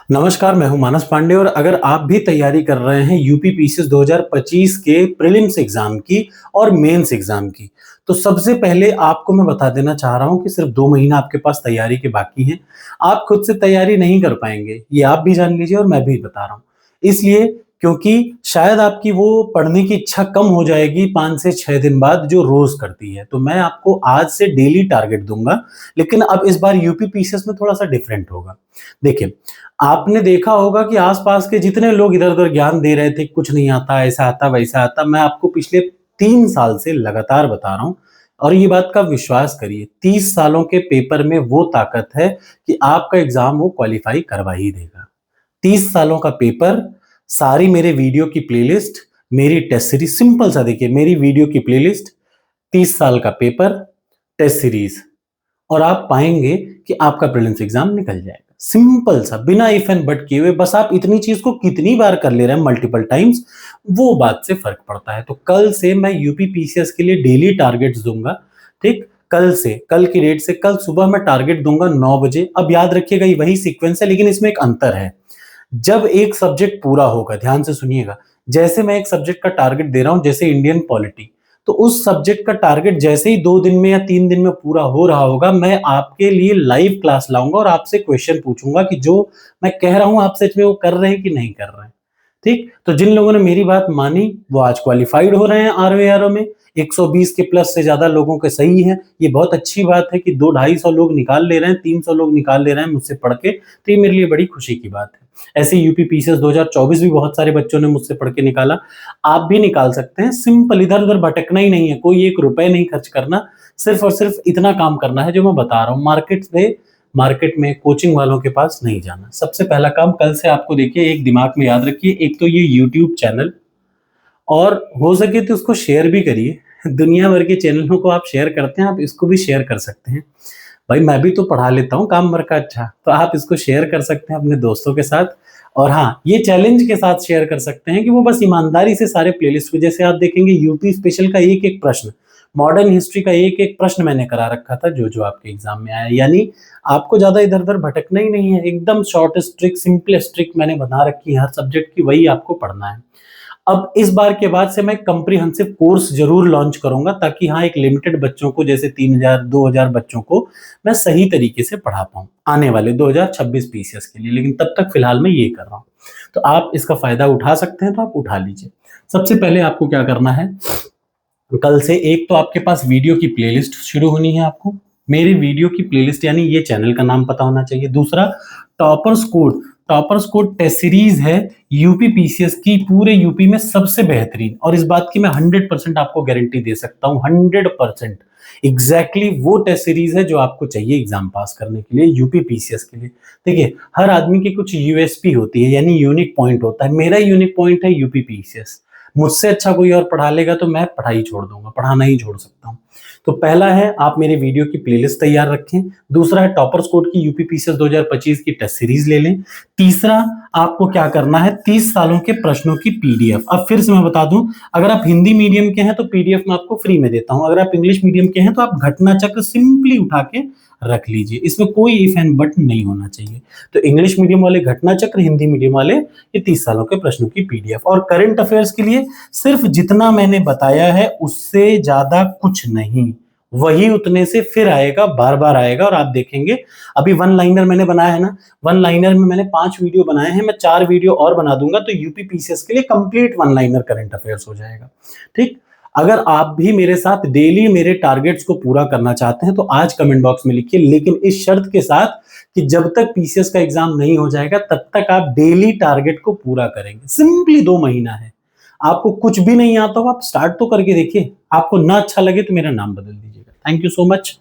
नमस्कार, मैं हूं मानस पांडे और अगर आप भी तैयारी कर रहे हैं यूपी पीसीएस 2025 के प्रीलिम्स एग्जाम की और मेंस एग्जाम की, तो सबसे पहले आपको मैं बता देना चाह रहा हूं कि सिर्फ 2 महीना आपके पास तैयारी के बाकी हैं। आप खुद से तैयारी नहीं कर पाएंगे, ये आप भी जान लीजिए और मैं भी बता रहा हूं। इसलिए क्योंकि शायद आपकी वो पढ़ने की इच्छा कम हो जाएगी 5 से 6 दिन बाद जो रोज करती है। तो मैं आपको आज से डेली टारगेट दूंगा, लेकिन अब इस बार यूपी पीसीएस में थोड़ा-सा डिफरेंट होगा। देखिए, आपने देखा होगा कि आस-पास के जितने लोग इधर-उधर ज्ञान दे रहे थे, कुछ नहीं आता, ऐसा आता, वैसा आता, मैं आपको पिछले 3 साल से लगातार बता रहा हूँ और ये बात का विश्वास करिए, 30 सालों के पेपर में वो ताकत है कि आपका एग्ज़ाम वो क्वालीफाई करवा ही देगा। 30 सालों का पेपर, सारी मेरे वीडियो की प्लेलिस्ट, मेरी टेस्ट सीरीज़ सिंपल सा देखिए, मेरी वीडियो की प्लेलिस्ट, 30 साल का पेपर, टेस्ट सीरीज़ और आप पाएँगे कि आपका प्रीलिम्स एग्ज़ाम निकल जाएगा। सिंपल सा, बिना इफ एंड बट किए हुए, बस आप इतनी चीज़ को कितनी बार कर ले रहे हैं मल्टीपल टाइम्स, वो बात से फ़र्क पड़ता है। तो कल से मैं यूपी पीसीएस के लिए डेली टारगेट्स दूँगा, ठीक? कल से, कल की डेट से कल सुबह मैं टारगेट दूँगा 9 बजे। अब याद रखिएगा ये वही सीक्वेंस है, लेकिन इसमें एक अंतर है। जब एक सब्जेक्ट पूरा होगा, ध्यान से सुनिएगा, जैसे मैं एक सब्जेक्ट का टारगेट दे रहा हूँ, जैसे इंडियन पॉलिटी, तो उस सब्जेक्ट का टारगेट जैसे ही 2 दिन में या 3 दिन में पूरा हो रहा होगा, मैं आपके लिए लाइव क्लास लाऊँगा और आपसे क्वेश्चन पूछूँगा कि जो मैं कह रहा हूँ, आप सच में वो कर रहे हैं कि नहीं कर रहे हैं। ठीक? तो जिन लोगों ने मेरी बात मानी, वो आज क्वालिफाइड हो रहे हैं आरओ एआरओ में। 120 के प्लस से ज़्यादा लोगों के सही हैं। ये बहुत अच्छी बात है कि 2 250 लोग निकाल ले रहे हैं, 300 लोग निकाल ले रहे हैं मुझसे पढ़ के, तो ये मेरे लिए बड़ी खुशी की बात है। ऐसे यूपी पीसीएस 2024 भी बहुत सारे बच्चों ने मुझसे पढ़ के निकाला। आप भी निकाल सकते हैं, सिंपल इधर-उधर भटकना ही नहीं है, कोई 1 रुपए नहीं खर्च करना, सिर्फ़ और सिर्फ़ इतना काम करना है जो मैं बता रहा हूँ। मार्केट में कोचिंग वालों के पास नहीं जाना। सबसे पहला काम कल से आपको देखिए एक दिमाग में याद रखिए, एक तो ये यूट्यूब चैनल और हो सके तो उसको शेयर भी करिए। दुनिया भर के चैनलों को आप शेयर करते हैं, आप इसको भी शेयर कर सकते हैं। भाई मैं भी तो पढ़ा लेता हूँ काम भर का अच्छा, तो आप इसको शेयर कर सकते हैं अपने दोस्तों के साथ और हाँ, ये चैलेंज के साथ शेयर कर सकते हैं कि वो बस ईमानदारी से सारे प्लेलिस्ट को जैसे आप देखेंगे यूपी स्पेशल का एक-एक प्रश्न, मॉडर्न हिस्ट्री का एक-एक प्रश्न मैंने करा रखा था जो-जो आपके एग्ज़ाम में आया। यानी आपको ज़्यादा इधर-उधर भटकना ही नहीं है, एकदम शॉर्टेस्ट ट्रिक, सिंपलेस्ट ट्रिक मैंने बना रखी है हर सब्जेक्ट की, वही आपको पढ़ना है। अब इस बार के बाद से मैं कॉम्प्रिहेंसिव कोर्स ज़रूर लॉन्च करूँगा ताकि हाँ, एक लिमिटेड बच्चों को जैसे 3000 2000 बच्चों को मैं सही तरीके से पढ़ा पाऊँ, आने वाले 2026 पीसीएस के लिए, लेकिन तब तक फिलहाल मैं ये कर रहा हूँ। तो आप इसका फ़ायदा उठा सकते हैं, तो आप उठा लीजिए। सबसे पहले आपको क्या करना है, कल से एक तो आपके पास वीडियो की प्लेलिस्ट शुरू होनी है आपको। मेरी वीडियो की प्लेलिस्ट यानी ये चैनल का नाम पता होना चाहिए। दूसरा टॉपर्स कोड टेस्ट सीरीज़ है यूपी पीसीएस की पूरे यूपी में सबसे बेहतरीन और इस बात की मैं 100% आपको गारंटी दे सकता हूँ 100%। एग्ज़ैक्टली वो टेस्ट सीरीज़ है जो आपको चाहिए एग्ज़ाम पास करने के लिए यूपी पीसीएस के लिए। देखिए, हर आदमी की कुछ यूएसपी होती है यानी यूनिक पॉइंट होता है। मेरा यूनिक पॉइंट है यूपी पीसीएस। मुझसे अच्छा कोई और पढ़ा लेगा तो मैं पढ़ाई छोड़ दूँगा, पढ़ाना ही छोड़ सकता हूँ। तो पहला है आप मेरे वीडियो की प्लेलिस्ट तैयार रखें, दूसरा है टॉपर्स कोड की यूपी पीसीएस 2025 की टेस्ट सीरीज़ ले लें, तीसरा आपको क्या करना है 30 सालों के प्रश्नों की पीडीएफ। अब फिर से मैं बता दूँ, अगर आप हिंदी मीडियम के हैं तो पीडीएफ मैं आपको फ्री में देता हूँ, अगर आप इंग्लिश मीडियम के हैं तो आप घटना चक्र सिंपली उठा के रख लीजिए, इसमें कोई इफ एंड बट नहीं होना चाहिए। तो इंग्लिश मीडियम वाले घटना चक्र, हिंदी मीडियम वाले ये 30 सालों के प्रश्नों की पीडीएफ और करंट अफेयर्स के लिए सिर्फ जितना मैंने बताया है उससे ज़्यादा कुछ नहीं, वही उतने से फिर आएगा, बार-बार आएगा और आप देखेंगे अभी वन लाइनर मैंने बनाया है ना, वन लाइनर में मैंने 5 वीडियो बनाए हैं, मैं 4 वीडियो और बना दूँगा तो यूपी पीसीएस के लिए complete one liner current affairs हो जाएगा, ठीक? अगर आप भी मेरे साथ डेली मेरे टारगेट्स को पूरा करना चाहते हैं तो आज कमेंट बॉक्स में लिखिए, लेकिन इस शर्त के साथ कि जब तक पीसीएस का एग्ज़ाम नहीं हो जाएगा तब तक आप डेली टारगेट को पूरा करेंगे। सिंपली 2 महीना है। आपको कुछ भी नहीं आता हो आप स्टार्ट तो करके देखिए, आपको ना अच्छा लगे तो मेरा नाम बदल दीजिएगा। Thank you so much.